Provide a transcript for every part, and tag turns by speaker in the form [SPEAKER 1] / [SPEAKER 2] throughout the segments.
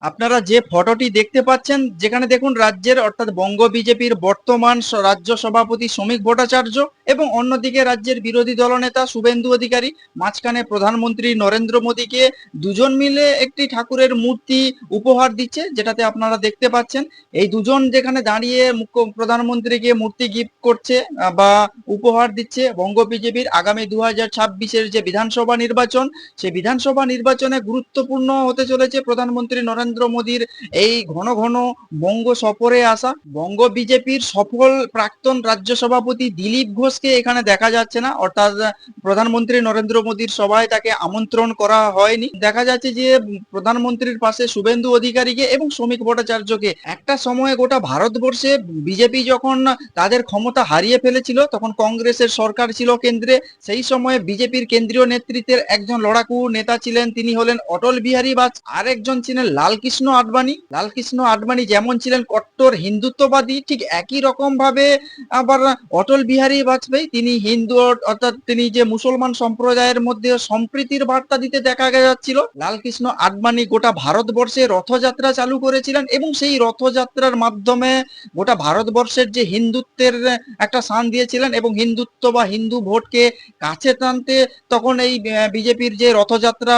[SPEAKER 1] আপনারা যে ফটোটি দেখতে পাচ্ছেন, যেখানে দেখুন রাজ্যের অর্থাৎ বঙ্গ বিজেপির বর্তমান রাজ্য সভাপতি শ্রমিক ভট্টাচার্য এবং অন্যদিকে রাজ্যের বিরোধী দলনেতা শুভেন্দু অধিকারী, মাঝখানে প্রধানমন্ত্রী নরেন্দ্র মোদীকে দুজন মিলে একটি ঠাকুরের মূর্তি উপহার দিচ্ছে, যেটাতে আপনারা দেখতে পাচ্ছেন। এই দুজন যেখানে দাঁড়িয়ে মুখ্য প্রধানমন্ত্রীকে মূর্তি গিফট করছে বা উপহার দিচ্ছে, বঙ্গ বিজেপির আগামী 2026-এর যে বিধানসভা নির্বাচন, সেই বিধানসভা নির্বাচনে গুরুত্বপূর্ণ হতে চলেছে প্রধানমন্ত্রী নরেন্দ্র মোদীর এই ঘন ঘন বঙ্গ সফরে আসা। বঙ্গ বিজেপির সফল প্রাক্তন রাজ্য সভাপতি দিলীপ ঘোষকে এখানে দেখা যাচ্ছে না, অর্থাৎ প্রধানমন্ত্রী নরেন্দ্র মোদীর সভায় তাকে আমন্ত্রণ করা হয়নি। দেখা যাচ্ছে যে প্রধানমন্ত্রীর পাশে শুভেন্দু অধিকারীকে এবং শ্রমিক ভট্টাচার্যকে। একটা সময়ে গোটা ভারতবর্ষে বিজেপি যখন তাদের ক্ষমতা হারিয়ে ফেলেছিল, তখন কংগ্রেসের সরকার ছিল কেন্দ্রে। সেই সময়ে বিজেপির কেন্দ্রীয় নেতৃত্বের একজন লড়াকু নেতা ছিলেন, তিনি হলেন অটল বিহারী বাজপেয়ী। আরেকজন ছিলেন লালকৃষ্ণ আডবাণী। লালকৃষ্ণ আডবাণী যেমন ছিলেন কট্টর হিন্দুত্ববাদী, ঠিক একই রকম ভাবে আবার অটল বিহারী বাজপেয়ী তিনি হিন্দু, অর্থাৎ তিনি যে মুসলমান সম্প্রদায়ের মধ্যে সম্প্রীতির বার্তা দিতে দেখা যাচ্ছিল। লালকৃষ্ণ আডবাণী গোটা ভারতবর্ষে রথযাত্রা চালু করেছিলেন এবং সেই রথযাত্রার মাধ্যমে গোটা ভারতবর্ষের যে হিন্দুত্বের একটা শান দিয়েছিলেন এবং হিন্দুত্ব বা হিন্দু ভোটকে কাছে টানতে তখন এই বিজেপির যে রথযাত্রা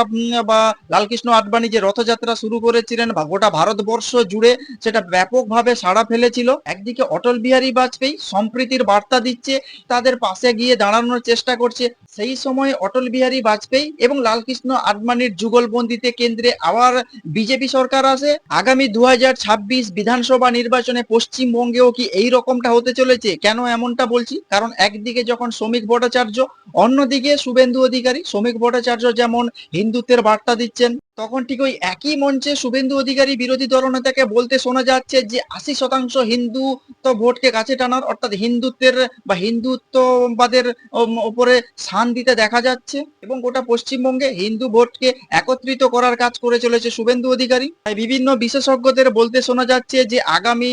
[SPEAKER 1] বা লালকৃষ্ণ আডবাণী যে রথযাত্রা শুরু করেছিলেন বা গোটা ভারতবর্ষ জুড়ে সেটা ব্যাপকভাবে সাড়া ফেলেছিল। একদিকে অটল বিহারী বাজপেয়ী সম্প্রীতির বার্তা দিচ্ছে, তাদের পাশে গিয়ে দাঁড়ানোর চেষ্টা করছে। সেই সময় অটল বিহারী বাজপেয়ী এবং লালকৃষ্ণ আডবাণীর যুগলবন্দিতে কেন্দ্রে আবার বিজেপি সরকার আসে। আগামী 2026 বিধানসভা নির্বাচনে পশ্চিমবঙ্গেও কি এই রকমটা হতে চলেছে? কেন এমনটা বলছি? কারণ একদিকে যখন শ্রমিক ভট্টাচার্য, অন্যদিকে শুভেন্দু অধিকারী। শ্রমিক ভট্টাচার্য যেমন হিন্দুত্বের বার্তা দিচ্ছেন, তখন ঠিক ওই একই মঞ্চে শুভেন্দু অধিকারী বিরোধী দলনেতাকে বলতে শোনা যাচ্ছে যে 80% হিন্দু তো ভোটকে কাছে টানার, অর্থাৎ হিন্দুত্বের বা হিন্দুত্ববাদের উপরে স্থান দিতে দেখা যাচ্ছে এবং গোটা পশ্চিমবঙ্গে হিন্দু ভোটকে একত্রিত করার কাজ করে চলেছে শুভেন্দু অধিকারী। তাই বিভিন্ন বিশেষজ্ঞদের বলতে শোনা যাচ্ছে যে আগামী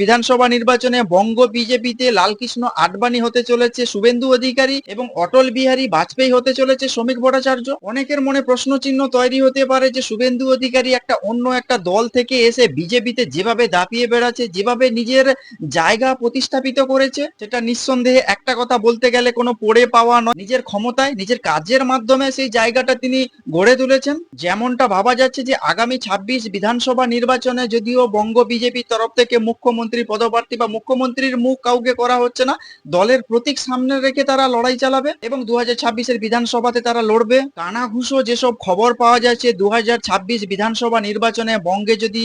[SPEAKER 1] বিধানসভা নির্বাচনে বঙ্গ বিজেপিতে লালকৃষ্ণ আডবাণী হতে চলেছে শুভেন্দু অধিকারী এবং অটল বিহারী বাজপেয়ী হতে চলেছে শ্রমিক ভট্টাচার্য। অনেকের মনে প্রশ্ন চিহ্ন তৈরি হতে পারে যে শুভেন্দু অধিকারী একটা অন্য একটা দল থেকে এসে বিজেপিতে যেভাবে দাপিয়ে বেড়াচ্ছে, যেভাবে নিজের জায়গা প্রতিস্থাপিত করেছে, সেটা নিঃসন্দেহে একটা কথা বলতে গেলে কোনো পড়ে পাওয়া নয়। নিজের ক্ষমতায় নিজের কাজের মাধ্যমে সেই জায়গাটা তিনি গড়ে তুলেছেন। যেমনটা ভাবা যাচ্ছে যে আগামী 26 বিধানসভা নির্বাচনে যদিও বঙ্গ বিজেপির তরফ থেকে মুখ্যমন্ত্রী পদপ্রার্থী বা মুখ্যমন্ত্রীর মুখ কাউকে করা হচ্ছে না, দলের প্রতীক সামনে রেখে তারা লড়াই চালাবে এবং 2026-এর বিধানসভাতে তারা লড়বে। কানাঘুষো যেসব খবর পাওয়া যাচ্ছে 2026 বিধানসভা নির্বাচনে বঙ্গে যদি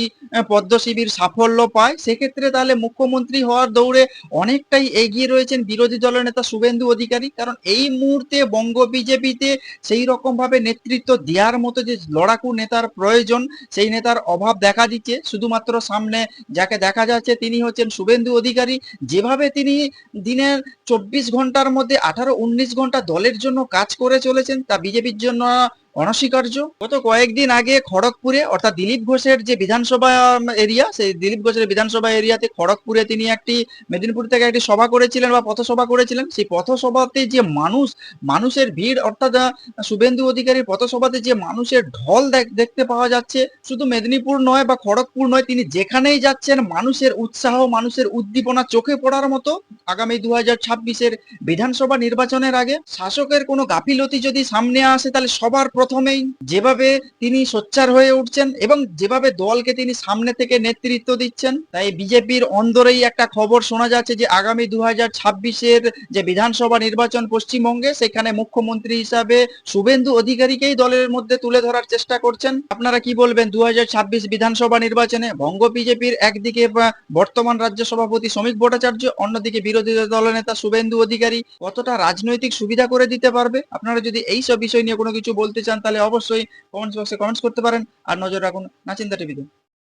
[SPEAKER 1] পদ্ম শিবির সাফল্য পায়, সেক্ষেত্রে তাহলে মুখ্যমন্ত্রী হওয়ার দৌড়ে অনেকটাই এগিয়ে রয়েছেন বিরোধী দলের নেতা শুভেন্দু অধিকারী। কারণ এই মুহূর্তে বঙ্গ বিজেপিতে সেই রকম ভাবে নেতৃত্ব দেওয়ার মতো যে লড়াকু নেতার প্রয়োজন, সেই নেতার অভাব দেখা দিচ্ছে। শুধুমাত্র সামনে যাকে দেখা যাচ্ছে তিনি হচ্ছেন শুভেন্দু অধিকারী। যেভাবে তিনি দিনের 24 ঘন্টার মধ্যে 18-19 ঘন্টা দলের জন্য কাজ করে চলেছেন, তা বিজেপির জন্য অনস্বীকার্য। গত কয়েকদিন আগে খড়গপুরে, অর্থাৎ দিলীপ ঘোষের যে বিধানসভা এরিয়া, সেই দিলীপ ঘোষের বিধানসভা এরিয়াতে খড়গপুরে তিনি একটি মেদিনীপুর থেকে একটি সভা করেছিলেন বা পথসভা করেছিলেন। সেই পথসভাতে যে মানুষের ভিড়, অর্থাৎ শুভেন্দু অধিকারীর পথসভাতে যে মানুষের ঢল দেখতে পাওয়া যাচ্ছে, শুধু মেদিনীপুর নয় বা খড়গপুর নয়, তিনি যেখানেই যাচ্ছেন মানুষের উৎসাহ, মানুষের উদ্দীপনা চোখে পড়ার মতো। আগামী 2026-এর বিধানসভা নির্বাচনের আগে শাসকের কোনো গাফিলতি যদি সামনে আসে, তাহলে সবার প্রথমেই যেভাবে তিনি সোচ্চার হয়ে উঠছেন এবং যেভাবে দলকে তিনি সামনে থেকে নেতৃত্ব দিচ্ছেন, তাই বিজেপির অন্দরেই একটা খবর শোনা যাচ্ছে যে আগামী 2026-এর যে বিধানসভা নির্বাচন পশ্চিমবঙ্গে, সেখানে মুখ্যমন্ত্রী হিসাবে শুভেন্দু অধিকারীকেই দলের মধ্যে তুলে ধরার চেষ্টা করছেন। আপনারা কি বলবেন 2026 বিধানসভা নির্বাচনে বঙ্গ বিজেপির একদিকে বর্তমান রাজ্য সভাপতি শ্রমিক ভট্টাচার্য, অন্যদিকে বিরোধী দলনেতা শুভেন্দু অধিকারী কতটা রাজনৈতিক সুবিধা করে দিতে পারবে? আপনারা যদি এই সব বিষয় নিয়ে কোনো কিছু বলতে চান, তাহলে অবশ্যই কমেন্টস বক্সে কমেন্টস করতে পারেন। আর নজর রাখুন নাচিন্দা টিভিতে।